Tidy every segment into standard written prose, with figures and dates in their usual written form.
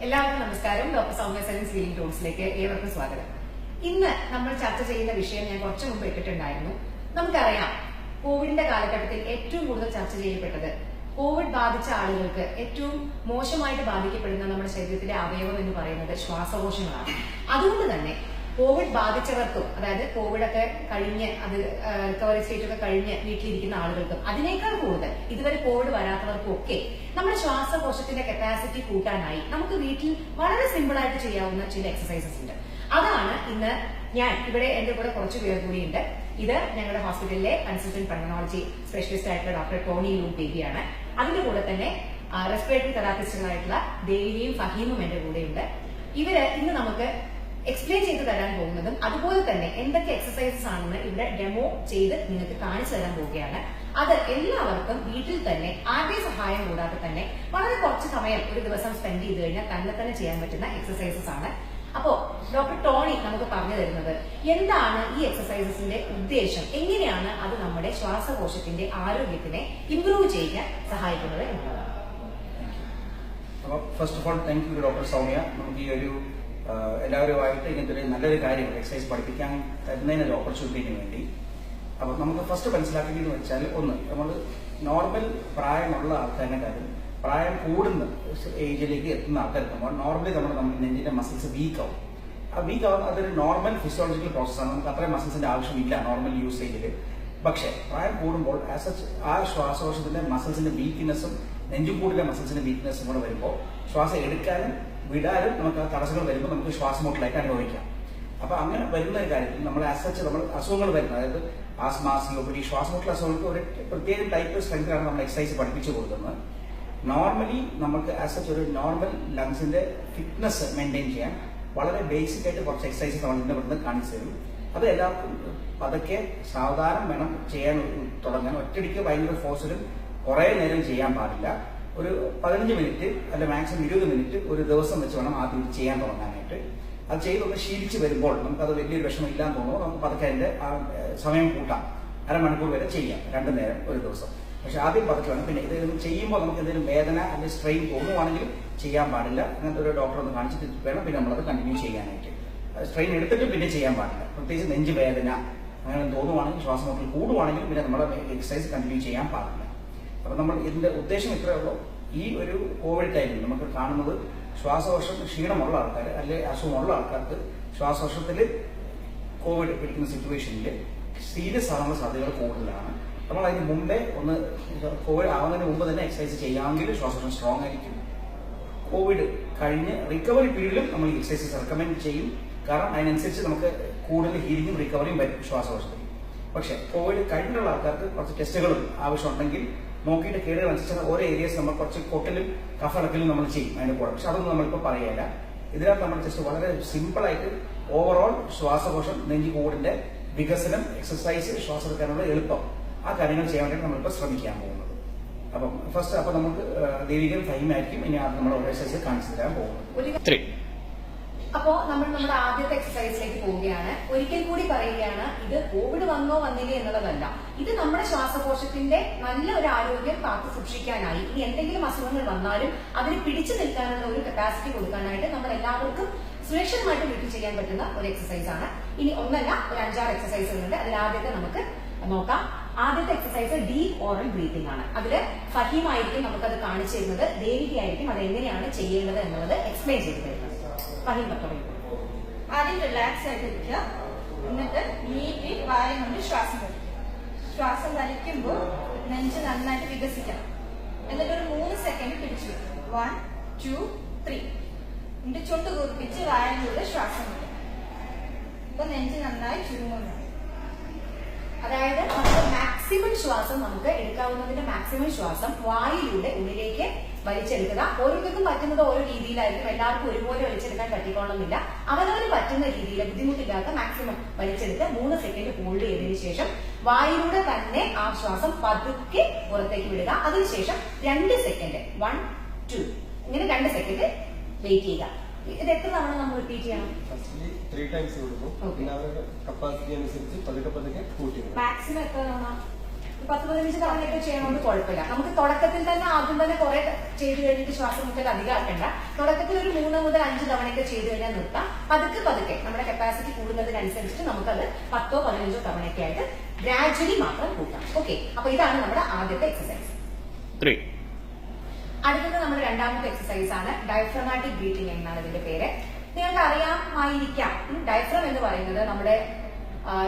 എല്ലാവർക്കും നമസ്കാരം. Doctor Soumya science healing ടൂൾസിലേക്ക് ഏവർക്കും സ്വാഗതം. ഇന്ന് നമ്മൾ ചർച്ച ചെയ്യുന്ന വിഷയം ഞാൻ കുറച്ചു മുമ്പ് ഇട്ടിട്ടുണ്ടായിരുന്നു. നമുക്കറിയാം, കോവിഡിന്റെ കാലഘട്ടത്തിൽ ഏറ്റവും കൂടുതൽ ചർച്ച ചെയ്യപ്പെട്ടത് കോവിഡ് ബാധിച്ച ആളുകൾക്ക് ഏറ്റവും മോശമായിട്ട് ബാധിക്കപ്പെടുന്ന നമ്മുടെ ശരീരത്തിലെ അവയവം എന്ന് പറയുന്നത് ശ്വാസകോശങ്ങളാണ്. അതുകൊണ്ട് തന്നെ കോവിഡ് ബാധിച്ചവർക്കും, അതായത് കോവിഡൊക്കെ കഴിഞ്ഞ് അത് റിക്കവറി സ്റ്റേറ്റ് ഒക്കെ കഴിഞ്ഞ് വീട്ടിലിരിക്കുന്ന ആളുകൾക്കും അതിനേക്കാൾ കൂടുതൽ ഇതുവരെ കോവിഡ് വരാത്തവർക്കും ഒക്കെ നമ്മുടെ ശ്വാസകോശത്തിന്റെ കപ്പാസിറ്റി കൂട്ടാനായി നമുക്ക് വീട്ടിൽ വളരെ സിമ്പിൾ ആയിട്ട് ചെയ്യാവുന്ന ചില എക്സസൈസസ് ഉണ്ട്. അതാണ് ഇന്ന് ഞാൻ ഇവിടെ എന്റെ കൂടെ കുറച്ച് പേർ കൂടിയുണ്ട്. ഇത് ഞങ്ങളുടെ ഹോസ്പിറ്റലിലെ കൺസൾട്ടന്റ് പൾമണോളജി സ്പെഷ്യലിസ്റ്റ് ആയിട്ടുള്ള ഡോക്ടർ ടോണി ലൂ ബേബിയാണ്. അതിന്റെ കൂടെ തന്നെ റെസ്പിറേറ്ററി തെറാപ്പിസ്റ്റുകളായിട്ടുള്ള ദേവിയും ഫഹീമും എന്റെ കൂടെയുണ്ട്. ഇവര് ഇന്ന് നമുക്ക് എക്സ്പ്ലെയിൻ ചെയ്ത് തരാൻ പോകുന്നതും അതുപോലെ തന്നെ എന്തൊക്കെ എക്സസൈസസ് ആണെന്ന് ഇവിടെ ഡെമോ ചെയ്ത് നിങ്ങൾക്ക് കാണിച്ചു തരാൻ പോവുകയാണ്. അത് എല്ലാവർക്കും വീട്ടിൽ തന്നെ ആരുടെയും സഹായം കൂടാതെ തന്നെ വളരെ കുറച്ച് സമയം ഒരു ദിവസം സ്പെൻഡ് ചെയ്ത് കഴിഞ്ഞാൽ തന്നെ ചെയ്യാൻ പറ്റുന്ന എക്സസൈസസ് ആണ്. അപ്പോ ഡോക്ടർ ടോണി നമുക്ക് പറഞ്ഞു തരുന്നത് എന്താണ് ഈ എക്സസൈസസിന്റെ ഉദ്ദേശം, എങ്ങനെയാണ് അത് നമ്മുടെ ശ്വാസകോശത്തിന്റെ ആരോഗ്യത്തിനെ ഇംപ്രൂവ് ചെയ്യാൻ സഹായിക്കുന്നത് എന്നുള്ളതാണ്. First of all thank you doctor Soumya. നമുക്ക് ഈ ഒരു എല്ലാവരുമായിട്ട് ഇങ്ങനത്തെ ഒരു നല്ലൊരു കാര്യം എക്സസൈസ് പഠിപ്പിക്കാൻ തരുന്നതിനൊരു ഓപ്പർച്യൂണിറ്റിക്ക് വേണ്ടി. അപ്പൊ നമുക്ക് ഫസ്റ്റ് മനസ്സിലാക്കേണ്ടതെന്ന് വെച്ചാൽ, ഒന്ന് നമ്മൾ നോർമൽ പ്രായമുള്ള ആൾക്കാരിനെക്കാളും പ്രായം കൂടുന്ന ഏജിലേക്ക് എത്തുന്ന ആൾക്കാരെത്തുമ്പോൾ നോർമലി നമ്മുടെ നെഞ്ചിന്റെ മസിൽസ് വീക്ക് ആവും. ആ വീക്ക് ആവുന്ന അതൊരു നോർമൽ ഫിസിയോളജിക്കൽ പ്രോസസ്സാണ്. നമുക്ക് അത്രയും മസിൽസിന്റെ ആവശ്യമില്ല നോർമൽ യൂസേജിൽ. പക്ഷേ പ്രായം കൂടുമ്പോൾ ആസ് സച്ച് ആ ശ്വാസകോശത്തിന്റെ മസിൽസിന്റെ വീക്ക്നെസ്സും നെഞ്ചുകൂടിലെ മസിൽസിന്റെ വീക്ക്നെസ്സും കൂടെ വരുമ്പോൾ ശ്വാസം എടുക്കാനും വിടാനും നമുക്ക് ആ തടസ്സങ്ങൾ വരുമ്പോൾ നമുക്ക് ശ്വാസമുട്ടലായിട്ട് അനുഭവിക്കാം. അപ്പൊ അങ്ങനെ വരുന്ന ഒരു കാര്യത്തിൽ നമ്മൾ ആസ് സച്ച് നമ്മൾ അസുഖങ്ങൾ വരുന്നത്, അതായത് ആസ്മ, സിഒപിഡി, ശ്വാസമുട്ടൽ അസുഖങ്ങൾക്ക് ഒരു പ്രത്യേക ടൈപ്പ് സ്ട്രെങ്തിലാണ് നമ്മൾ എക്സസൈസ് പഠിപ്പിച്ചു കൊടുക്കുന്നത്. നോർമലി നമുക്ക് ആസ് സച്ച് ഒരു നോർമൽ ലങ്സിന്റെ ഫിറ്റ്നസ് മെയിൻറ്റെയിൻ ചെയ്യാൻ വളരെ ബേസിക് ആയിട്ട് കുറച്ച് എക്സസൈസസ് നമ്മൾ ഇന്ന് ഇവിടുന്ന് കാണിച്ചു തരും. അത് എല്ലാവർക്കും അതൊക്കെ സാവധാനം വേണം ചെയ്യാൻ തുടങ്ങാൻ. ഒറ്റയടിക്ക് ഭയങ്കര ഫോഴ്സിലും കുറെ നേരം ചെയ്യാൻ പാടില്ല. ഒരു 15 മിനിറ്റ് അല്ല മാക്സിമം 20 മിനിറ്റ് ഒരു ദിവസം വെച്ച് വേണം ആദ്യം ചെയ്യാൻ തുടങ്ങാനായിട്ട്. അത് ചെയ്തൊന്ന് ശീലിച്ച് വരുമ്പോൾ നമുക്കത് വലിയൊരു വിഷമം ഇല്ലാന്ന് തോന്നുമ്പോൾ നമുക്ക് പതുക്കെ അതിന്റെ സമയം കൂട്ടാം. അരമണിക്കൂർ വരെ ചെയ്യാം 2 നേരം ഒരു ദിവസം. പക്ഷെ ആദ്യം പതുക്കെ വേണം. പിന്നെ ഇത് ചെയ്യുമ്പോൾ നമുക്ക് എന്തെങ്കിലും വേദന അല്ലെങ്കിൽ സ്ട്രെയിൻ തോന്നുവാണെങ്കിൽ ചെയ്യാൻ പാടില്ല. അങ്ങനത്തെ ഒരു ഡോക്ടറെ ഒന്ന് കാണിച്ചിട്ട് വേണം പിന്നെ നമ്മളത് കണ്ടിന്യൂ ചെയ്യാനായിട്ട്. സ്ട്രെയിൻ എടുത്തിട്ട് പിന്നെ ചെയ്യാൻ പാടില്ല. പ്രത്യേകിച്ച് നെഞ്ച് വേദന അങ്ങനെ തോന്നുവാണെങ്കിൽ, ശ്വാസമുട്ടൽ കൂടുവാണെങ്കിൽ പിന്നെ നമ്മൾ എക്സസൈസ് കണ്ടിന്യൂ ചെയ്യാൻ പാടില്ല. അപ്പൊ നമ്മൾ ഇതിന്റെ ഉദ്ദേശം ഇത്രയേ ഉള്ളൂ. ഈ ഒരു കോവിഡ് ടൈമിൽ നമുക്ക് കാണുന്നത് ശ്വാസകോശം ക്ഷീണമുള്ള ആൾക്കാർ അല്ലെങ്കിൽ അസുഖമുള്ള ആൾക്കാർക്ക് ശ്വാസകോശത്തിൽ കോവിഡ് പിടിക്കുന്ന സിറ്റുവേഷനിൽ സീരിയസ് ആകാനുള്ള സാധ്യതകൾ കൂടുതലാണ്. നമ്മൾ അതിന് മുമ്പേ ഒന്ന് കോവിഡ് ആവുന്നതിന് മുമ്പ് തന്നെ എക്സസൈസ് ചെയ്യാമെങ്കിൽ ശ്വാസകോശം സ്ട്രോങ് ആയിരിക്കും. കോവിഡ് കഴിഞ്ഞ് റിക്കവറി പീരീഡിലും നമ്മൾ എക്സസൈസസ് റെക്കമെൻഡ് ചെയ്യും. കാരണം അതിനനുസരിച്ച് നമുക്ക് കൂടുതൽ ഹീലിംഗും റിക്കവറിയും വരും ശ്വാസകോശത്തിൽ. പക്ഷെ കോവിഡ് കഴിഞ്ഞിട്ടുള്ള ആൾക്കാർക്ക് കുറച്ച് ടെസ്റ്റുകളും ആവശ്യമുണ്ടെങ്കിൽ നോക്കിയിട്ട് കേടുകൾ അനുസരിച്ച് ഓരോ ഏരിയസ് നമ്മൾ കുറച്ച് കൊട്ടിലും കഫടക്കലും നമ്മൾ ചെയ്യും അതിന്റെ കൂടെ. പക്ഷെ അതൊന്നും നമ്മളിപ്പോൾ പറയില്ല. ഇതിനകത്ത് നമ്മൾ ജസ്റ്റ് വളരെ സിമ്പിൾ ആയിട്ട് ഓവറോൾ ശ്വാസകോശം, നെഞ്ചുകൂടിന്റെ വികസനം, എക്സസൈസ്, ശ്വാസം എടുക്കാനുള്ള എളുപ്പം, ആ കാര്യങ്ങൾ ചെയ്യാൻ വേണ്ടി നമ്മളിപ്പോൾ ശ്രമിക്കാൻ പോകുന്നത്. അപ്പം ഫസ്റ്റ് അപ്പൊ നമുക്ക് ദേവികൻ ഫഹീമായിരിക്കും ഇനി നമ്മൾ ഓരോ എക്സസൈസ് കാണിച്ചു തരാൻ പോകുന്നത്. അപ്പോ നമ്മൾ നമ്മുടെ ആദ്യത്തെ എക്സസൈസിലേക്ക് പോവുകയാണ്. ഒരിക്കൽ കൂടി പറയുകയാണ്, ഇത് കോവിഡ് വന്നോ വന്നില്ലേ എന്നുള്ളതല്ല. ഇത് നമ്മുടെ ശ്വാസകോശത്തിന്റെ നല്ല ഒരു ആരോഗ്യം കാത്തു സൂക്ഷിക്കാനായി, ഇനി എന്തെങ്കിലും അസുഖങ്ങൾ വന്നാലും അതിന് പിടിച്ചു നിൽക്കാനുള്ള ഒരു കപ്പാസിറ്റി കൊടുക്കാനായിട്ട് നമ്മൾ എല്ലാവർക്കും സുരക്ഷിതമായിട്ട് വീട്ടിൽ ചെയ്യാൻ പറ്റുന്ന ഒരു എക്സസൈസ് ആണ്. ഇനി ഒന്നല്ല, ഒരു 5-6 എക്സസൈസുകളുണ്ട്. അതിൽ ആദ്യത്തെ നമുക്ക് നോക്കാം. ആദ്യത്തെ എക്സസൈസ് ഡീപ് ഓറൽ ബ്രീത്തിങ് ആണ്. അതില് ഫഹീമായിരിക്കും നമുക്കത് കാണിച്ചു തരുന്നത്. ദേവികയായിരിക്കും അത് എങ്ങനെയാണ് ചെയ്യേണ്ടത് എന്നുള്ളത് എക്സ്പ്ലെയിൻ ചെയ്തു തരുന്നത്. ആദ്യം റിലാക്സ് ആയിട്ടിരിക്കുക. എന്നിട്ട് നീട്ടി വായം കൊണ്ട് ശ്വാസം വലിക്കുക. ശ്വാസം വലിക്കുമ്പോൾ നെഞ്ച് നന്നായിട്ട് വികസിക്കണം. എന്നിട്ട് ഒരു 3 സെക്കൻഡ് പിടിച്ചു വെക്കും. 1, 2, 3. എന്നിട്ട് ചുണ്ട് കുറിപ്പിച്ച് വായയിലൂടെ ശ്വാസം വിടും. ഇപ്പൊ നെഞ്ച് നന്നായി ചുരുങ്ങുന്നു. അതായത് നമുക്ക് മാക്സിമം ശ്വാസം നമുക്ക് എടുക്കാവുന്നതിന്റെ മാക്സിമം ശ്വാസം വായിലൂടെ ഉള്ളിലേക്ക് വലിച്ചെടുക്കുക. ഓരോരുത്തർക്കും പറ്റുന്നത് ഓരോ രീതിയിലായിരിക്കും. എല്ലാവർക്കും ഒരുപോലെ വലിച്ചെടുക്കാൻ പറ്റിക്കോണമെന്നില്ല. അവനവന് പറ്റുന്ന രീതിയിൽ ബുദ്ധിമുട്ടില്ലാത്ത മാക്സിമം വലിച്ചെടുത്ത് 3 സെക്കൻഡ് ഹോൾഡ് ചെയ്തതിനു ശേഷം വായിലൂടെ തന്നെ ആ ശ്വാസം പതുക്കെ പുറത്തേക്ക് വിടുക. അതിനുശേഷം 2 സെക്കൻഡ് 1, 2 ഇങ്ങനെ 2 സെക്കൻഡ് വെയിറ്റ് ചെയ്യുക. ഇത് എത്ര തവണ നമ്മൾ റിപ്പീറ്റ് ചെയ്യണം? 3 ടൈംസ് കൊടുക്കും. പിന്നെ അവരുടെ കപ്പാസിറ്റി അനുസരിച്ച് പതുക്കെ കൂട്ടി. മാക്സിമം എത്ര തവണ? 10-15 തവണയൊക്കെ ചെയ്യണമെന്ന് കുഴപ്പമില്ല. നമുക്ക് തുടക്കത്തിൽ തന്നെ ആദ്യം തന്നെ കുറെ ചെയ്ത് കഴിഞ്ഞിട്ട് ശ്വാസം മുട്ടൽ അധികം ആക്കണ്ട. തുടക്കത്തിൽ ഒരു 3 മുതൽ 5 തവണയൊക്കെ ചെയ്ത് കഴിഞ്ഞാൽ നിർത്താം. പതുക്കെ നമ്മുടെ കപ്പാസിറ്റി കൂടുന്നതിനനുസരിച്ച് നമുക്കത് 10-15 തവണയൊക്കെ ആയിട്ട് ഗ്രാജുവലി മാത്രം കൂട്ടാം. ഓക്കെ, അപ്പൊ ഇതാണ് നമ്മുടെ ആദ്യത്തെ എക്സസൈസ്. അടുത്തത് നമ്മുടെ രണ്ടാമത്തെ എക്സസൈസ് ആണ് ഡയഫ്രമാറ്റിക് ബ്രീത്തിങ് എന്നാണ് ഇതിന്റെ പേര്. നിങ്ങൾക്ക് അറിയാമായിരിക്കാം, ഡയഫ്രം എന്ന് പറയുന്നത് നമ്മുടെ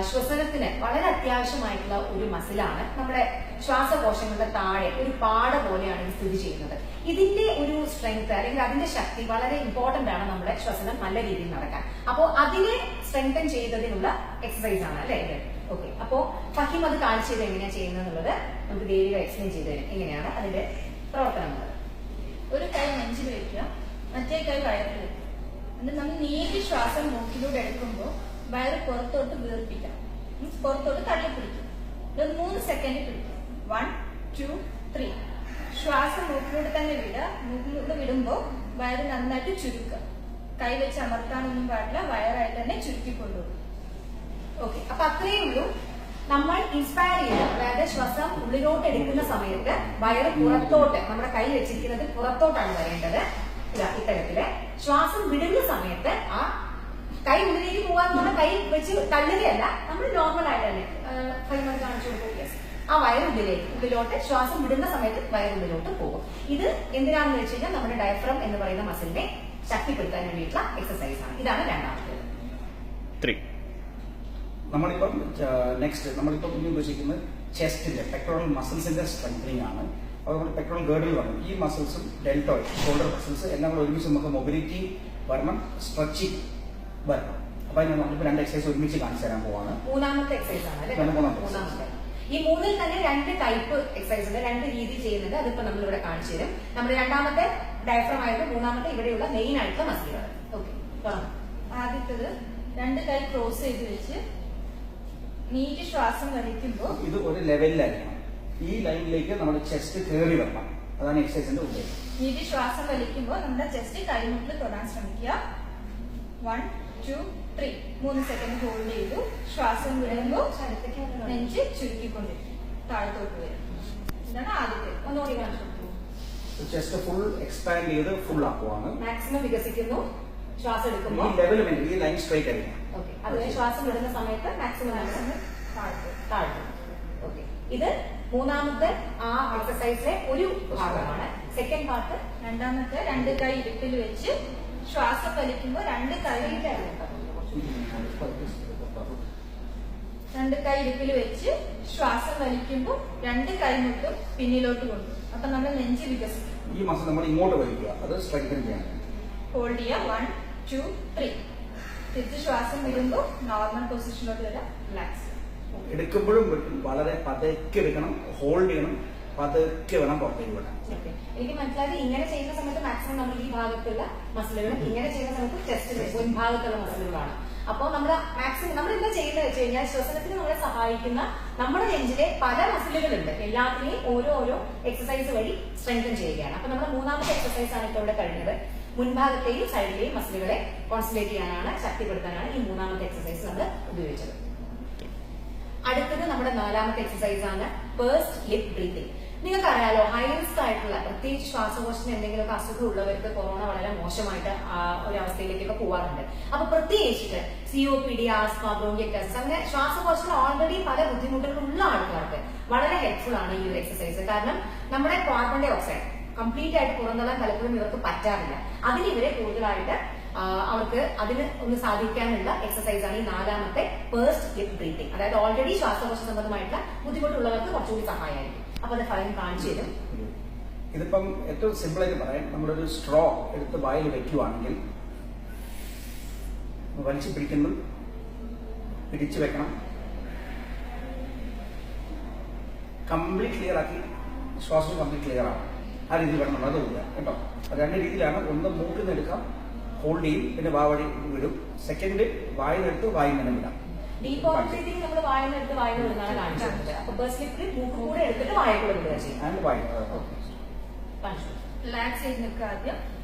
ശ്വസനത്തിന് വളരെ അത്യാവശ്യമായിട്ടുള്ള ഒരു മസിലാണ്. നമ്മുടെ ശ്വാസകോശങ്ങളുടെ താഴെ ഒരു പാട പോലെയാണ് ഇത് സ്ഥിതി ചെയ്യുന്നത്. ഇതിന്റെ ഒരു സ്ട്രെങ്ത് അല്ലെങ്കിൽ അതിന്റെ ശക്തി വളരെ ഇമ്പോർട്ടന്റ് ആണ് നമ്മുടെ ശ്വസനം നല്ല രീതിയിൽ നടക്കാൻ. അപ്പോൾ അതിനെ സ്ട്രെങ്തൻ ചെയ്തതിനുള്ള എക്സസൈസ് ആണ് അല്ലെ ഇത്. ഓക്കെ, അപ്പോ ഫഹീം അത് കാണിച്ചത് എങ്ങനെയാണ് ചെയ്യുന്നത് നമുക്ക് ദേവിക എക്സ്പ്ലെയിൻ ചെയ്ത് തരും എങ്ങനെയാണ് അതിന്റെ പ്രവർത്തനങ്ങൾ. ഒരു കൈ നെഞ്ചിൽ വെക്കുക, മറ്റേ കൈ വയറിൽ വെക്കുക. എന്നിട്ട് നമ്മൾ നീട്ടി ശ്വാസം മൂക്കിലൂടെ എടുക്കുമ്പോൾ വയറ് പുറത്തോട്ട് വീർപ്പിക്കാം, പുറത്തോട്ട് തള്ളിപ്പിടിക്കും. ഇത് 3 സെക്കൻഡ് പിടിക്കും. 1, 2, 3. ശ്വാസം മൂക്കിലൂടെ തന്നെ വിടുക. മൂക്കിലൂടെ വിടുമ്പോൾ വയറ് നന്നായിട്ട് ചുരുക്കുക. കൈ വെച്ച് അമർത്താനൊന്നും പാടില്ല, വയറായിട്ട് തന്നെ ചുരുക്കിക്കൊണ്ടുപോകും. ഓക്കെ, അപ്പൊ അത്രയേ ഉള്ളൂ. നമ്മൾ ഇൻസ്പയർ ചെയ്ത്, അതായത് ശ്വാസം ഉള്ളിലോട്ട് എടുക്കുന്ന സമയത്ത് വയറ് പുറത്തോട്ട്, നമ്മുടെ കൈ വെച്ചിരിക്കുന്നത് പുറത്തോട്ടാണ് വരേണ്ടത്. ഇത്തരത്തില് ശ്വാസം വിടുന്ന സമയത്ത് ആ കൈ ഉള്ളിലേക്ക് പോകാന്ന് പറഞ്ഞാൽ കൈ വെച്ച് തള്ളുകയല്ല, നമ്മൾ നോർമൽ ആയിട്ട് തന്നെ കാണിച്ചു കൊടുക്കും. ആ ഉള്ളിലോട്ട് ശ്വാസം വിടുന്ന സമയത്ത് വയറുള്ളിലോട്ട് പോകും. ഇത് എന്തിനാണെന്ന് വെച്ച് കഴിഞ്ഞാൽ നമ്മുടെ ഡയഫ്രം എന്ന് പറയുന്ന മസിലിനെ ശക്തിപ്പെടുത്താൻ വേണ്ടിയിട്ടുള്ള എക്സസൈസ് ആണ്. ഇതാണ് രണ്ടാമത്തേത്. നമ്മളിപ്പം നെക്സ്റ്റ് നമ്മളിപ്പം ഇനി ഉദ്ദേശിക്കുന്നത് ചെസ്റ്റിന്റെ പെക്ടോറൽ മസിൽസിന്റെ സ്ട്രെങ്തനിങ് ആണ്. അപ്പോൾ നമ്മൾ പെക്ടോറൽ ഗേർഡിൽ വരണം. ഈ മസിൽസും ഡെൽറ്റോയിഡ് ഷോൾഡർ മസിൽസ് എല്ലാം കൂടെ ഒരുമിച്ച് നമുക്ക് മൊബിലിറ്റി വരണം, സ്ട്രെച്ചിങ് വരണം. അപ്പൊ അതിന് നമ്മളിപ്പോ 2 എക്സസൈസ് ഒരുമിച്ച് കാണിച്ചു തരാൻ പോവാണ്. മൂന്നാമത്തെ എക്സസൈസ് ആണ്. മൂന്നാമത്തെ ഈ 3-ൽ തന്നെ 2 ടൈപ്പ് എക്സസൈസ് ഉണ്ട്, 2 രീതി ചെയ്യുന്നത്. അതിപ്പോ നമ്മൾ ഇവിടെ കാണിച്ചു തരും. നമ്മുടെ രണ്ടാമത്തെ ഡയഫ്രം ആയിട്ട്, മൂന്നാമത്തെ ഇവിടെയുള്ള മെയിൻ ആയിട്ടുള്ള മസിലുകൾ. ഓക്കെ, ആദ്യത്തത് 2 കൈ ക്രോസ് ചെയ്ത് വെച്ച് നീട്ടി ശ്വാസം വലിക്കുമ്പോൾ ഇത് ഒരു ലെവലിലായിരിക്കണം. ഈ ലൈനിലേക്ക് നമ്മുടെ ചെസ്റ്റ് കയറി വരണം. അതാണ് എക്സസൈസിന്റെ ഉദ്ദേശം. നീട്ടി ശ്വാസം വലിക്കുമ്പോൾ നമ്മുടെ ചെസ്റ്റ് കൈമുട്ടിൽ തൊടാൻ ശ്രമിക്കുക. 1, 2, 3. 3 സെക്കൻഡ് ഹോൾഡ് ചെയ്തു. ശ്വാസം വിടുമ്പോൾ നെഞ്ച് ചുരുക്കിക്കൊണ്ടിരിക്കും, താഴത്തോട്ട് വരും. ഇതാണ് ആദ്യത്തെ. ഒന്നുകൂടി കാണിച്ചു. ചെസ്റ്റ് ഫുൾ എക്സ്പാൻഡ് ചെയ്ത് ഫുൾ ആക്കുവാണ്. മാക്സിമം വികസിക്കുന്നു. ശ്വാസം എടുക്കുമ്പോൾ ഈ ലെവൽ ഈ ലൈൻ സ്ട്രൈറ്റ് ആയിരിക്കും. ഓക്കെ, അതിന് ശ്വാസം വിടുന്ന സമയത്ത് മാക്സിമം താഴ്ത്തും. ഓക്കെ, ഇത് മൂന്നാമത്തെ ആ എക്സസൈസിലെ ഒരു ഭാഗമാണ്. സെക്കൻഡ് പാർട്ട് രണ്ടാമത്തെ 2 കൈ ഇടുപ്പിൽ വെച്ച് ശ്വാസം വലിക്കുമ്പോൾ 2 കൈ ഇടുപ്പിൽ വെച്ച് ശ്വാസം വലിക്കുമ്പോൾ 2 കൈമുട്ടും പിന്നിലോട്ട് കൊണ്ടു. അപ്പൊ നമ്മൾ നെഞ്ച് വികസിക്കും. ഈ മസിൽ നമ്മൾ ഇങ്ങോട്ട് വലിക്കുക, അത് സ്ട്രെങ്തൻ ചെയ്യണം. ഹോൾഡ് ചെയ്യുക. 1, 2, 3. തിരിച്ച് ശ്വാസം വിടുമ്പോൾ നോർമൽ പൊസിഷനിലോട്ട് വരാം. റിലാക്സ്. എടുക്കുമ്പോഴും വളരെ പതുക്കെ എടുക്കണം, ഹോൾഡ് ചെയ്യണം, പതുക്കെ വേണം പുറത്തേക്ക് വിടാൻ. എനിക്ക് മനസ്സിലായത് ഇങ്ങനെ ചെയ്യുന്ന സമയത്ത് മാക്സിമം നമ്മൾ ഈ ഭാഗത്തുള്ള മസിലുകളും, ഇങ്ങനെ ചെയ്യുന്ന സമയത്ത് ചെസ്റ്റിന്റെ മുൻഭാഗത്തുള്ള മസിലുകളാണ്. അപ്പോൾ നമ്മുടെ മാക്സിമം നമ്മൾ എന്താ ചെയ്യുന്നത് വെച്ച് കഴിഞ്ഞാൽ ശ്വസനത്തിന് നമ്മളെ സഹായിക്കുന്ന നമ്മുടെ നെഞ്ചിലെ പല മസിലുകളുണ്ട്. എല്ലാത്തിനെയും ഓരോ എക്സസൈസ് വഴി സ്ട്രെങ്തൻ ചെയ്യുകയാണ്. അപ്പൊ നമ്മുടെ മൂന്നാമത്തെ എക്സസൈസ് ആണ് ഇപ്പോൾ ഇവിടെ കഴിഞ്ഞത്. മുൻഭാഗത്തെയും സൈഡിലെയും മസിലുകളെ കോൺസെൻട്രേറ്റ് ചെയ്യാനാണ്, ശക്തിപ്പെടുത്താനാണ് ഈ മൂന്നാമത്തെ എക്സസൈസ് നമ്മൾ ഉപയോഗിച്ചത്. അടുത്തത് നമ്മുടെ 4ാമത്തെ എക്സസൈസ് ആണ് പേഴ്സ്ഡ് ലിപ്പ് ബ്രീത്തിങ്. നിങ്ങൾക്കറിയാലോ, ഹൈ റിസ്ക് ആയിട്ടുള്ള പ്രത്യേകിച്ച് ശ്വാസകോശത്തിന് എന്തെങ്കിലുമൊക്കെ അസുഖം ഉള്ളവർക്ക് കൊറോണ വളരെ മോശമായിട്ട് ഒരു അവസ്ഥയിലേക്കൊക്കെ പോകാറുണ്ട്. അപ്പൊ പ്രത്യേകിച്ചിട്ട് COPD, ആസ്മ, ബ്രോങ്കിയറ്റൈറ്റിസ്, അങ്ങനെ ശ്വാസകോശത്തിൽ ഓൾറെഡി പല ബുദ്ധിമുട്ടുകളുള്ള ആൾക്കാർക്ക് വളരെ ഹെൽപ്ഫുൾ ആണ് ഈ ഒരു എക്സസൈസ്. കാരണം നമ്മുടെ കാർബൺ ഡൈ ഓക്സൈഡ് കംപ്ലീറ്റ് ആയിട്ട് പുറന്തള്ളാൻ പലപ്പോഴും ഇവർക്ക് പറ്റാറില്ല. അതിന് ഇവരെ കൂടുതലായിട്ട് അവർക്ക് അതിന് ഒന്ന് സാധിക്കാനുള്ള എക്സസൈസ് ആണ് ഈ 4ാമത്തെ പേഴ്സ്ഡ് ലിപ്പ് ബ്രീത്തിങ്. അതായത് ഓൾറെഡി ശ്വാസകോശ സംബന്ധമായിട്ടുള്ള ബുദ്ധിമുട്ടുള്ളവർക്ക് കുറച്ചുകൂടി സഹായമായിരിക്കും. അപ്പൊ അത് ഫലം കാണിച്ചു തരും. ഇതിപ്പം ഏറ്റവും സിമ്പിൾ ആയിട്ട് പറയാം, നമ്മളൊരു സ്ട്രോ എടുത്ത് വായിൽ വെക്കുവാണെങ്കിൽ വലിച്ചു പിടിക്കുന്നു, പിടിച്ചു വെക്കണം, കംപ്ലീറ്റ് ക്ലിയർ ആക്കി ശ്വാസം കംപ്ലീറ്റ് ക്ലിയർ ആവും. ആ രീതിയിൽ വേണം നമ്മളത് ഊതുക കേട്ടോ. 2 രീതിയിലാണ്. ഒന്ന് മൂക്കിൽ നിന്ന് എടുക്കാം, ഹോൾഡ് ചെയ്യും, പിന്നെ വാവടി വിടും. സെക്കൻഡ് വായിനെടുത്ത് വായിൽ നിന്ന് വിടാം. ഡീപ്പ് ബ്രീത്തിങ് നമ്മൾ വായിനെടുത്ത് വായിൽ വിടുന്നതാണ് കാണിച്ചത്. അപ്പൊ പേഴ്സ്ഡ് ലിപ്പിൽ മൂക്ക് കൂടെ എടുത്തിട്ട് വായക്കൂടെ വിടുക ചെയ്യും. റിലാക്സ് ചെയ്ത് നിൽക്കുക ആദ്യം.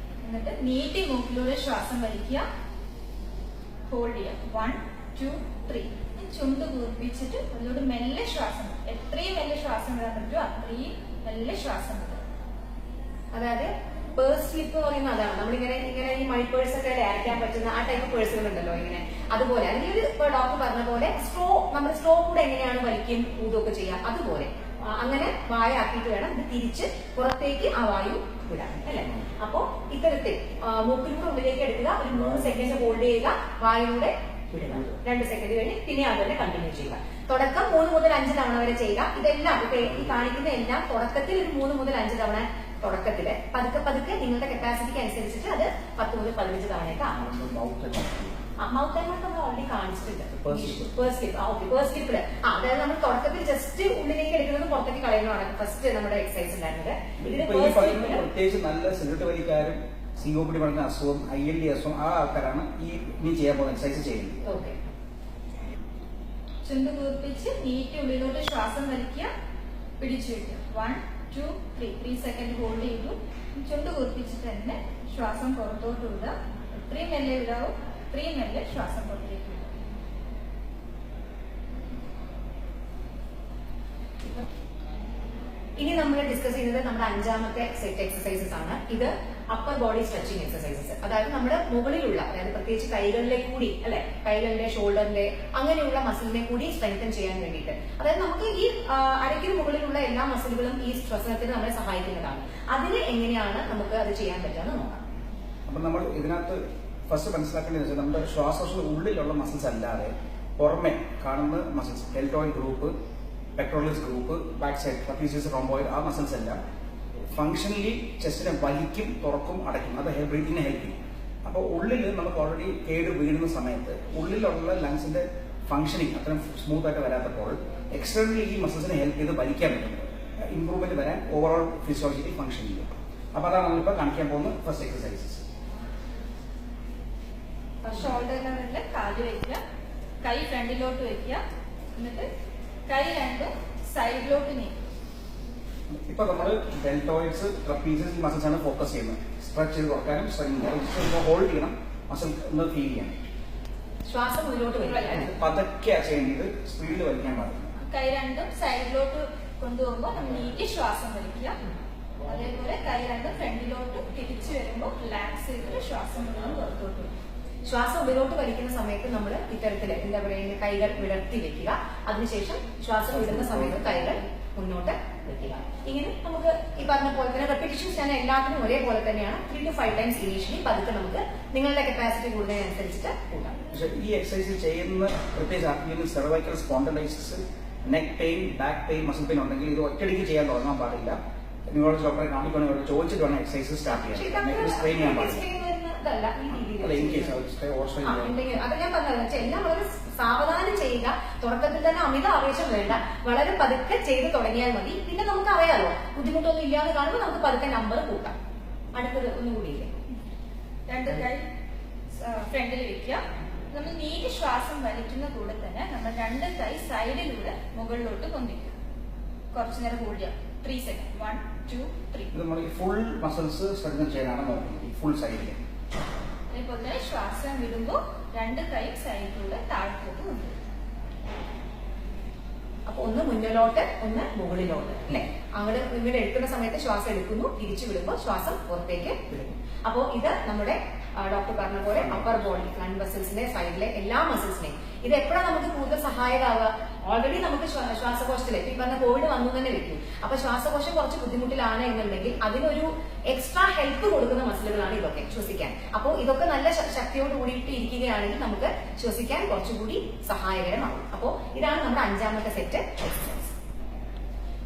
എന്നിട്ട് നീട്ടി മൂക്കിലൂടെ ശ്വാസം വലിക്കുക, ഹോൾഡ് ചെയ്യുക. 1, 2, 3. ചുണ്ട് കൂർപ്പിച്ചിട്ട് അതിലൂടെ മെല്ലെ ശ്വാസം വിടും. എത്രയും മെല്ലെ ശ്വാസം വിടാൻ പറ്റുമോ അത്രയും മെല്ലെ ശ്വാസം വിടും. അതായത് പേഴ്സ് സ്ലിപ്പ് എന്ന് പറയുന്നത് അതാണ്. നമ്മളിങ്ങനെ ഈ മണി പേഴ്സ് ഒക്കെ അയക്കാൻ പറ്റുന്ന ആ ടൈപ്പ് പേഴ്സുകൾ ഉണ്ടല്ലോ ഇങ്ങനെ, അതുപോലെ അല്ലെങ്കിൽ ഇപ്പൊ ഡോക്ടർ പറഞ്ഞ പോലെ നമ്മൾ സ്ട്രോ കൂടെ എങ്ങനെയാണ് വലിക്കും ഊതൊക്കെ ചെയ്യാം, അതുപോലെ അങ്ങനെ വായ ആക്കിയിട്ട് വേണം ഇത് തിരിച്ച് പുറത്തേക്ക് ആ വായു വിടാൻ അല്ലെ. അപ്പോ ഇത്തരത്തിൽ മൂക്കിലൂടെ ഉള്ളിലേക്ക് എടുക്കുക, ഒരു 3 സെക്കൻഡ് ഹോൾഡ് ചെയ്യുക, വായിലൂടെ വിടുക, 2 സെക്കൻഡ് കഴിഞ്ഞ് പിന്നെ അത് തന്നെ കണ്ടിന്യൂ ചെയ്യുക. തുടക്കം 3 മുതൽ 5 തവണ വരെ ചെയ്യുക. ഇതെല്ലാം ഇപ്പൊ ഈ കാണിക്കുന്ന എല്ലാം തുടക്കത്തിൽ ഒരു 3 മുതൽ 5 തവണ തുടക്കത്തില്, പതുക്കെ പതുക്കെ നിങ്ങളുടെ കപ്പാസിറ്റിക്ക് അനുസരിച്ചിട്ട് അത് 10 മുതൽ 15 തവണയൊക്കെ ആവും. മൗത്ത് ആൻഡ് നമ്മൾ ഓൾറെഡി കാണിച്ചിട്ടുണ്ട്. പേഴ്സ് സ്ലിപ്പില് അതായത് നമ്മൾ തുടക്കത്തിൽ ജസ്റ്റ് ഉള്ളിലേക്ക് എടുക്കുന്നത് പുറത്തേക്ക് കളയുന്നതാണ് ഫസ്റ്റ് നമ്മുടെ എക്സസൈസ് ഉണ്ടായിരുന്നത്. ഇതിന് പ്രത്യേകിച്ച് നല്ല സിഗരറ്റ് വലിക്കാരും സിഒപിഡി പറഞ്ഞ അസുഖം, ILD അസുഖം ആ ആൾക്കാരാണ് ഇനി ചെയ്യാൻ പോകുന്ന എക്സസൈസ് ചെയ്യുന്നത്. ഓക്കെ. ചുണ്ട് കൂർപ്പിച്ച് നീട്ടി ഉള്ളിലോട്ട് ശ്വാസം വലിക്കുക, പിടിച്ചു വെക്കുക. 1 2 3 സെക്കൻഡ് ഹോൾഡ് ചെയ്തു. ചുണ്ട് കൂർപ്പിച്ചിട്ട് തന്നെ ശ്വാസം പുറത്തോട്ട് വിടുക. എത്രയും മെല്ലെ വിടാവും അത്രയും മെല്ലെ ശ്വാസം പുറത്തേക്ക് വിടുക. ഇനി നമ്മൾ ഡിസ്കസ് ചെയ്യുന്നത് നമ്മുടെ 5ാമത്തെ സെറ്റ് എക്സസൈസസ് ആണ്. ഇത് അപ്പർ ബോഡി സ്ട്രെച്ചിങ് എക്സസൈസസ്. അതായത് നമ്മുടെ മുകളിലുള്ള, അതായത് പ്രത്യേകിച്ച് കൈകളിലെ കൂടി അല്ലെ, കൈകളിലെ ഷോൾഡറിന്റെ അങ്ങനെയുള്ള മസിലിനെ കൂടി സ്ട്രെങ്തൻ ചെയ്യാൻ വേണ്ടിയിട്ട്. അതായത് നമുക്ക് ഈ അരയ്ക്കിന് മുകളിലുള്ള എല്ലാ മസിലുകളും ഈ ശ്വസനത്തിന് നമ്മളെ സഹായിക്കുന്നതാണ്. അതിന് എങ്ങനെയാണ് നമുക്ക് അത് ചെയ്യാൻ പറ്റുക നോക്കാം. അപ്പൊ നമ്മൾ ഇതിനകത്ത് ഫസ്റ്റ് മനസ്സിലാക്കേണ്ടത് വെച്ചാൽ നമ്മുടെ ശ്വാസോച്ഛ്വാസ ഉള്ളിലുള്ള മസിൽസ് അല്ലാതെ പുറമെ കാണുന്ന muscles, deltoid group, pectorals group, back side trapezius, rhomboid, ആ മസിൽസ് എല്ലാം ഫംഗ്ഷനലി ചെസ്റ്റിനെ വലിക്കും, തുറക്കും, അടയ്ക്കും. അത് ബ്രീത്തിങ്ങിനെ ഹെൽപ്പ് ചെയ്യും. അപ്പോൾ ഉള്ളിൽ നമുക്ക് ഓൾറെഡി കേട് വീഴുന്ന സമയത്ത് ഉള്ളിലുള്ള ലങ്സിന്റെ ഫംഗ്ഷനിങ് അത്രയും സ്മൂത്ത് ആയിട്ട് വരാത്തപ്പോൾ എക്സ്റ്റേണലി ഈ മസിൽസിനെ ഹെൽപ്പ് ചെയ്ത് വലിക്കാൻ പറ്റും, ഇംപ്രൂവ്മെന്റ് വരാൻ ഓവറോൾ ഫിസിയോളജിക്കൽ ഫംഗ്ഷൻ ചെയ്യും. അപ്പൊ അതാണ് നമ്മളിപ്പോൾ കാണിക്കാൻ പോകുന്ന ഫസ്റ്റ് എക്സസൈസസ്. ഷോൾഡർ ലെവലില് കാല് വെക്കുക, കൈ ഫ്രണ്ടിലോട്ട് വെക്കുക, എന്നിട്ട് കൈ രണ്ടും സൈഡിലോട്ട് നീക്കുക. ഇപ്പൊ നമ്മൾ ഡെൽറ്റോയിഡ്സ്, ട്രപ്പീസിയസ് ഈ മസിൽസ് ആണ് ഫോക്കസ് ചെയ്യുന്നത്. സ്ട്രെച്ച് ചെയ്ത് കുറക്കാനും ഹോൾഡ് ചെയ്യണം, മസിൽ ഒന്ന് ഫീൽ ചെയ്യണം. ശ്വാസം ഉള്ളിലോട്ട് വലിക്കുക, പതുക്കെ ചെയ്യേണ്ടത്, സ്പീഡിൽ വലിക്കാൻ പാടില്ല. കൈ രണ്ടും സൈഡിലോട്ട് കൊണ്ടുപോകുമ്പോൾ നമ്മൾ നീട്ടി ശ്വാസം വലിക്കുക. അതേപോലെ കൈ രണ്ടും ഫ്രണ്ടിലോട്ട് തിരിച്ചു വരുമ്പോൾ റിലാക്സ് ചെയ്തിട്ട് ശ്വാസം മുഴുവൻ പുറത്തോട്ട് വരും. ശ്വാസം ഉള്ളിലോട്ട് വലിക്കുന്ന സമയത്ത് നമ്മൾ ഇത്തരത്തില് എന്താ പറയുക, കൈകൾ വിടർത്തി വെക്കുക. അതിനുശേഷം ശ്വാസം വിടുന്ന സമയത്ത് കൈകൾ മുന്നോട്ട് വെക്കുക. ഇങ്ങനെ നമുക്ക് ഈ പറഞ്ഞ പോലെ തന്നെ റെപ്പിറ്റേഷൻസ് ഞാൻ എല്ലാത്തിനും ഒരേപോലെ തന്നെയാണ്. 3 to 5 ടൈംസ് ഇനീഷ്യലി, പതുക്കെ നമുക്ക് നിങ്ങളുടെ കപ്പാസിറ്റി കൂടുന്നതിനനുസരിച്ചിട്ട് കൂട്ടാം. പക്ഷെ ഈ എക്സസൈസ് ചെയ്യുന്ന പ്രത്യേകിച്ച് ആർക്കെങ്കിലും cervical spondylosis, neck pain, back pain, muscle pain ഉണ്ടെങ്കിൽ ഇത് ഒറ്റയടിക്ക് ചെയ്യാൻ തുടങ്ങാൻ പാടില്ല. ന്യൂറോളജി ഡോക്ടറെ കാണിക്കുകയാണെങ്കിൽ ചോദിച്ചിട്ട് വേണം എക്സസൈസ് സ്റ്റാർട്ട് ചെയ്യാൻ. സ്ട്രെയിൻ ചെയ്യാൻ പാടില്ല. അല്ല ഈ രീതിയിൽ അത് ഞാൻ പറഞ്ഞത് എല്ലാം വളരെ സാവധാനം ചെയ്യുക. തുടക്കത്തിൽ തന്നെ അമിത ആവേശം വേണ്ട, വളരെ പതുക്കെ ചെയ്ത് തുടങ്ങിയാൽ മതി. പിന്നെ നമുക്ക് അറിയാലോ ബുദ്ധിമുട്ടൊന്നും ഇല്ലാതെ കാണുമ്പോൾ നമുക്ക് പതുക്കെ നമ്പർ കൂട്ടാം. അടുത്തത് ഒന്നുകൂടിയില്ലേ, 2 കൈ ഫ്രണ്ടിൽ വെക്കുക. നമ്മൾ നീട്ടി ശ്വാസം വലിക്കുന്ന കൂടെ തന്നെ നമ്മൾ 2 കൈ സൈഡിലൂടെ മുകളിലോട്ട് പൊന്തിക്കുക. കുറച്ചു നേരം കൂടിയ 3 സെക്കൻഡ്. 1 2 3. ഇത് നമ്മൾ ഫുൾ മസിൽസ് സ്ട്രെങ്തൻ ചെയ്യാനാണ് നോക്കുന്നത്, ഫുൾ സൈഡിൽ. അതേപോലെ തന്നെ ശ്വാസം വിടുമ്പോൾ 2 കൈ സൈഡിലൂടെ താഴത്തോട്ട് കൊണ്ടുവരും. അപ്പൊ ഒന്ന് മുന്നിലോട്ട്, ഒന്ന് മുകളിലോട്ട് അല്ലെ. അങ്ങോട്ട് ഇങ്ങനെ എടുക്കുന്ന സമയത്ത് ശ്വാസം എടുക്കുന്നു, തിരിച്ചു വിടുമ്പോൾ ശ്വാസം പുറത്തേക്ക് വിടുന്നു. അപ്പോ ഇത് നമ്മുടെ ഡോക്ടർ പറഞ്ഞ പോലെ അപ്പർ ബോഡി ഫ്രണ്ട് മസിൽസിന്റെ സൈഡിലെ എല്ലാ മസിൽസിനെയും ഇത് എപ്പോഴാണ് നമുക്ക് കൂടുതൽ സഹായകമാവുക. ഓൾറെഡി നമുക്ക് ശ്വാസകോശത്തിലെ ഈ പറഞ്ഞ കോവിഡ് വന്നു തന്നെ വെക്കും. അപ്പൊ ശ്വാസകോശം കുറച്ച് ബുദ്ധിമുട്ടിലാണ് എന്നുണ്ടെങ്കിൽ അതിനൊരു എക്സ്ട്രാ ഹെൽപ്പ് കൊടുക്കുന്ന മസിലുകളാണ് ഇതൊക്കെ ശ്വസിക്കാൻ. അപ്പോൾ ഇതൊക്കെ നല്ല ശക്തിയോട് കൂടിയിട്ട് ഇരിക്കുകയാണെങ്കിൽ നമുക്ക് ശ്വസിക്കാൻ കുറച്ചുകൂടി സഹായകരമാകും. അപ്പോൾ ഇതാണ് നമ്മുടെ 5ാമത്തെ സെറ്റ് എക്സസൈസ്.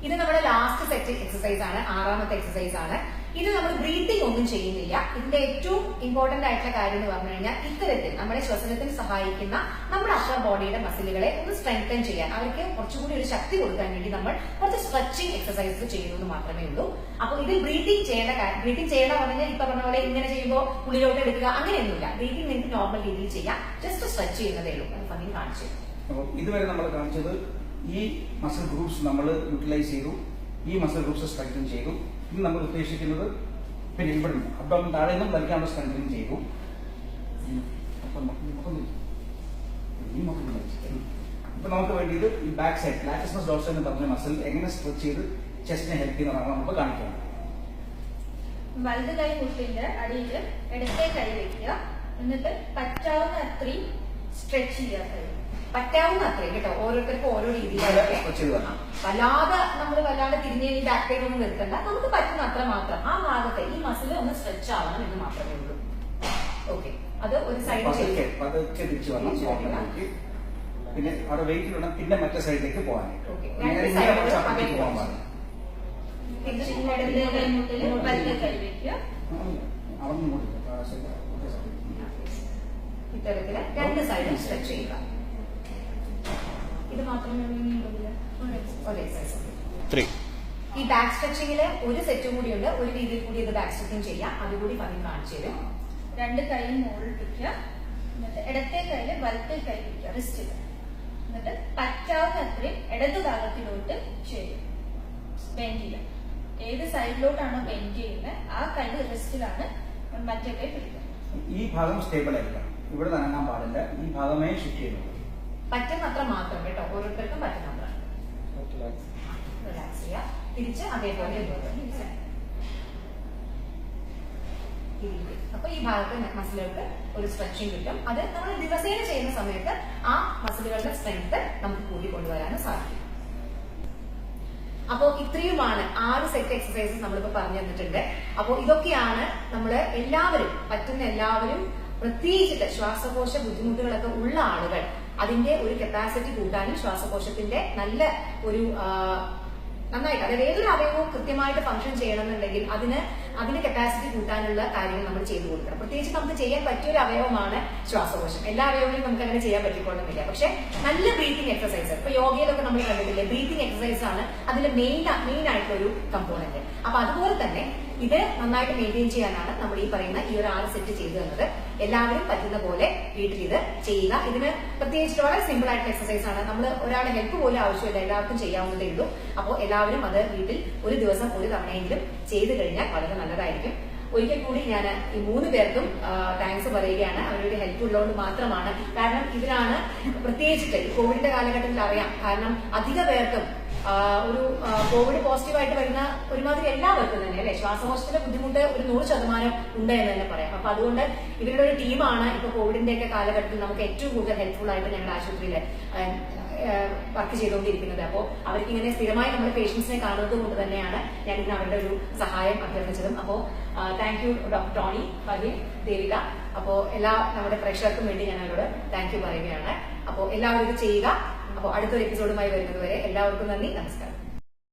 ഇത് നമ്മുടെ ലാസ്റ്റ് സെറ്റ് എക്സസൈസ് ആണ്, 6ാമത്തെ എക്സസൈസ് ആണ്. ഇത് നമ്മൾ ബ്രീത്തിങ് ഒന്നും ചെയ്യുന്നില്ല. ഇതിന്റെ ഏറ്റവും ഇമ്പോർട്ടന്റ് ആയിട്ടുള്ള കാര്യം എന്ന് പറഞ്ഞു കഴിഞ്ഞാൽ ഇത്തരത്തിൽ നമ്മുടെ ശ്വസനത്തിന് സഹായിക്കുന്ന നമ്മുടെ അപ്പർ ബോഡിയുടെ മസിലുകളെ ഒന്ന് സ്ട്രെങ്തൻ ചെയ്യാൻ, അവർക്ക് കുറച്ചുകൂടി ഒരു ശക്തി കൊടുക്കാൻ വേണ്ടി നമ്മൾ കുറച്ച് സ്ട്രെച്ചിങ് എക്സസൈസ് ചെയ്യുന്നത് മാത്രമേ ഉള്ളൂ. അപ്പൊ ഇതിൽ ബ്രീത്തിങ് ചെയ്യേണ്ട പറഞ്ഞാൽ ഇപ്പൊ പറഞ്ഞ പോലെ ഇങ്ങനെ ചെയ്യുമ്പോൾ ഉള്ളിലോട്ട് എടുക്കുക അങ്ങനെയൊന്നുമില്ല. ബ്രീത്തിങ് നിങ്ങൾക്ക് നോർമൽ രീതിയിൽ ചെയ്യാം, ജസ്റ്റ് സ്ട്രെച്ച് ചെയ്യുന്നതേ ഉള്ളൂ. അത് ഭംഗി കാണിച്ചു. അപ്പോൾ ഇതുവരെ നമ്മൾ കാണിച്ചത് ഈ മസിൽ ഗ്രൂപ്പ്സ് നമ്മൾ യൂട്ടിലൈസ് ചെയ്തു, ഈ മസിൽ ഗ്രൂപ്പ്സ് സ്ട്രെങ്തൻ ചെയ്തു. ഇനി നമ്മൾ ഉദ്ദേശിക്കുന്നത് പിന്നെ ഇവിടെ അബ്ഡോമിൻ താഴെ നിന്നും വലിക്കാനുള്ള സ്ട്രെങ്തൻ ചെയ്തു. അപ്പൊ നമുക്ക് വേണ്ടിയത് ഈ ബാക്ക് സൈഡ് ലാറ്റിസ് ഡോർസൽ എന്ന് പറഞ്ഞ മസിൽ എങ്ങനെ സ്ട്രെച്ച് ചെയ്ത് ചെസ്റ്റിനെ ഹെൽപ്പ് ചെയ്യുന്നതാണ് നമുക്ക് കാണിക്കുന്നത്. വലത് കൈ മുട്ടിന്റെ അടിയിൽ ഇടത്തെ കൈ വെക്കുക. എന്നിട്ട് പറ്റാവുന്ന അത്രയും സ്ട്രെച്ച് ചെയ്യാൻ കഴിയും. പറ്റാവുന്ന അത്രയും കേട്ടോ, ഓരോരുത്തർക്കും ഓരോ രീതിയിലൊക്കെ. വല്ലാതെ തിരിഞ്ഞ് ഈ ബാക്ക് പെയിൻ ഒന്നും വരുത്തണ്ട, നമുക്ക് പറ്റുന്ന അത്ര മാത്രം. ആ ഭാഗത്തെ ഈ മസിൽ ഒന്ന് സ്ട്രെച്ച് ആവണം എന്ന് മാത്രമേ ഉള്ളൂ. ഓക്കെ, അത് ഒരു സൈഡ് തിരിച്ചു വരണം. പിന്നെ അവിടെ വെയിറ്റ് വേണം, പിന്നെ മറ്റേ സൈഡിലേക്ക് പോകാനായിട്ട് പോകാൻ പാടില്ല. ഇത്തരത്തില് രണ്ട് സൈഡും സ്ട്രെച്ച് ചെയ്യുക. ഇത് മാത്രമേ ഒരു എക്സസൈസ്. ഈ ബാക്ക് സ്ട്രെച്ചിങ്ങില് ഒരു സെറ്റും കൂടി ഉണ്ട്, ഒരു രീതിയിൽ കൂടി ഇത് ബാക്ക് സ്ട്രെച്ചിങ് ചെയ്യാം. അതുകൂടി പറഞ്ഞു കാണിച്ചു തരും. രണ്ട് കൈയും മുകളിൽ പിടിക്കുക. എന്നിട്ട് ഇടത്തെ കൈയില് വലത്തെ കൈ പിടിക്കുക റിസ്റ്റിൽ. എന്നിട്ട് പറ്റാവുന്ന അത്രയും ഇടതു ഭാഗത്തിലോട്ട് ചെയ്യും. ബെൻഡ് ചെയ്യാം. ഏത് സൈഡിലോട്ടാണോ ബെൻഡ് ചെയ്യുന്നത് ആ കൈ റിസ്റ്റിലാണ്, മറ്റേ കൈ പിടിക്കുക. ഈ ഭാഗം സ്റ്റേബിൾ ആയിരിക്കണം, ഇവിടെ നനങ്ങാൻ പാടില്ല. ഈ ഭാഗമേ ഷിഫ്റ്റ് ചെയ്യുന്നു. പറ്റുന്നത്ര മാത്രം കേട്ടോ, ഓരോരുത്തർക്കും പറ്റുന്നത്ര. റിലാക്സ് ചെയ്യുക. തിരിച്ച് അതേപോലെ അപ്പൊ ഈ ഭാഗത്ത് മസിലുകൾക്ക് ഒരു സ്ട്രെച്ചിങ് കിട്ടും. അത് നമ്മൾ ദിവസേന ചെയ്യുന്ന സമയത്ത് ആ മസിലുകളുടെ സ്ട്രെങ്ത് നമുക്ക് കൂടി കൊണ്ടുവരാനും സാധിക്കും. അപ്പോൾ ഇത്രയുമാണ് 6 സെറ്റ് എക്സസൈസസ് നമ്മളിപ്പോ പറഞ്ഞു തന്നിട്ടുണ്ട്. അപ്പോൾ ഇതൊക്കെയാണ് നമ്മൾ എല്ലാവരും, പറ്റുന്ന എല്ലാവരും, പ്രത്യേകിച്ചിട്ട് ശ്വാസകോശ ബുദ്ധിമുട്ടുകളൊക്കെ ഉള്ള ആളുകൾ അതിന്റെ ഒരു കപ്പാസിറ്റി കൂട്ടാനും ശ്വാസകോശത്തിന്റെ നല്ല ഒരു നന്നായിട്ട്, അതായത് ഏതൊരു അവയവവും കൃത്യമായിട്ട് ഫംഗ്ഷൻ ചെയ്യണമെന്നുണ്ടെങ്കിൽ അതിന് കപ്പാസിറ്റി കൂട്ടാനുള്ള കാര്യങ്ങൾ നമ്മൾ ചെയ്തു കൊടുക്കണം. പ്രത്യേകിച്ച് നമുക്ക് ചെയ്യാൻ പറ്റിയ ഒരു അവയവമാണ് ശ്വാസകോശം. എല്ലാ അവയവങ്ങളും നമുക്ക് അങ്ങനെ ചെയ്യാൻ പറ്റിക്കൊള്ളുന്നില്ല. പക്ഷെ നല്ല ബ്രീത്തിങ് എക്സസൈസ്, ഇപ്പൊ യോഗയിലൊക്കെ നമ്മൾ കണ്ടിട്ടില്ലേ, ബ്രീത്തിങ് എക്സസൈസ് ആണ് അതിന്റെ മെയിൻ ആയിട്ടുള്ള ഒരു കമ്പോണന്റ്. അപ്പൊ അതുപോലെ തന്നെ ഇത് നന്നായിട്ട് മെയിൻറ്റെയിൻ ചെയ്യാനാണ് നമ്മൾ ഈ പറയുന്ന ഈ ഒരു 6 സെറ്റ് ചെയ്തു തന്നത്. എല്ലാവരും പറ്റുന്ന പോലെ വീട്ടിൽ ഇത് ചെയ്യുക. ഇതിന് പ്രത്യേകിച്ച് വളരെ സിമ്പിൾ ആയിട്ടുള്ള എക്സസൈസ് ആണ്. നമ്മൾ ഒരാളുടെ ഹെൽപ്പ് പോലും ആവശ്യമില്ല, എല്ലാവർക്കും ചെയ്യാവുന്നതേ ഉള്ളൂ. അപ്പോൾ എല്ലാവരും അത് വീട്ടിൽ ഒരു ദിവസം ഒരു തവണയെങ്കിലും ചെയ്തു കഴിഞ്ഞാൽ വളരെ നല്ലതായിരിക്കും. ഒരിക്കൽ കൂടി ഞാൻ ഈ 3 പേർക്കും താങ്ക്സ് പറയുകയാണ്. അവരുടെ ഹെൽപ്പ് ഉള്ളതുകൊണ്ട് മാത്രമാണ്. കാരണം ഇതിലാണ് പ്രത്യേകിച്ചിട്ട് ഈ കോവിഡിന്റെ കാലഘട്ടത്തിൽ അറിയാം. കാരണം അധിക പേർക്കും ഒരു കോവിഡ് പോസിറ്റീവായിട്ട് വരുന്ന ഒരുമാതിരി എല്ലാവർക്കും തന്നെ അല്ലെ ശ്വാസകോശത്തിന്റെ ബുദ്ധിമുട്ട് ഒരു 100% ഉണ്ട് എന്ന് തന്നെ പറയാം. അപ്പൊ അതുകൊണ്ട് ഇവരുടെ ഒരു ടീമാണ് ഇപ്പൊ കോവിഡിന്റെ ഒക്കെ കാലഘട്ടത്തിൽ നമുക്ക് ഏറ്റവും കൂടുതൽ ഹെൽപ്ഫുൾ ആയിട്ട് ഞങ്ങളുടെ ആശുപത്രിയിൽ വർക്ക് ചെയ്തുകൊണ്ടിരിക്കുന്നത്. അപ്പോൾ അവർക്ക് ഇങ്ങനെ സ്ഥിരമായി നമ്മുടെ പേഷ്യൻസിനെ കാണുന്നത് കൊണ്ട് തന്നെയാണ് ഞാൻ ഇന്ന് അവരുടെ ഒരു സഹായം അഭ്യർത്ഥിച്ചതും. അപ്പോൾ thank you doctor Tony, Faheem, Devika. അപ്പോൾ എല്ലാ നമ്മുടെ പ്രേക്ഷകർക്കും വേണ്ടി ഞാൻ അവരോട് താങ്ക് യു പറയുകയാണ്. അപ്പോൾ എല്ലാവരും ഇത് ചെയ്യുക. അപ്പോൾ അടുത്തൊരു എപ്പിസോഡുമായി വരുന്നത് വരെ എല്ലാവർക്കും നന്ദി, നമസ്കാരം.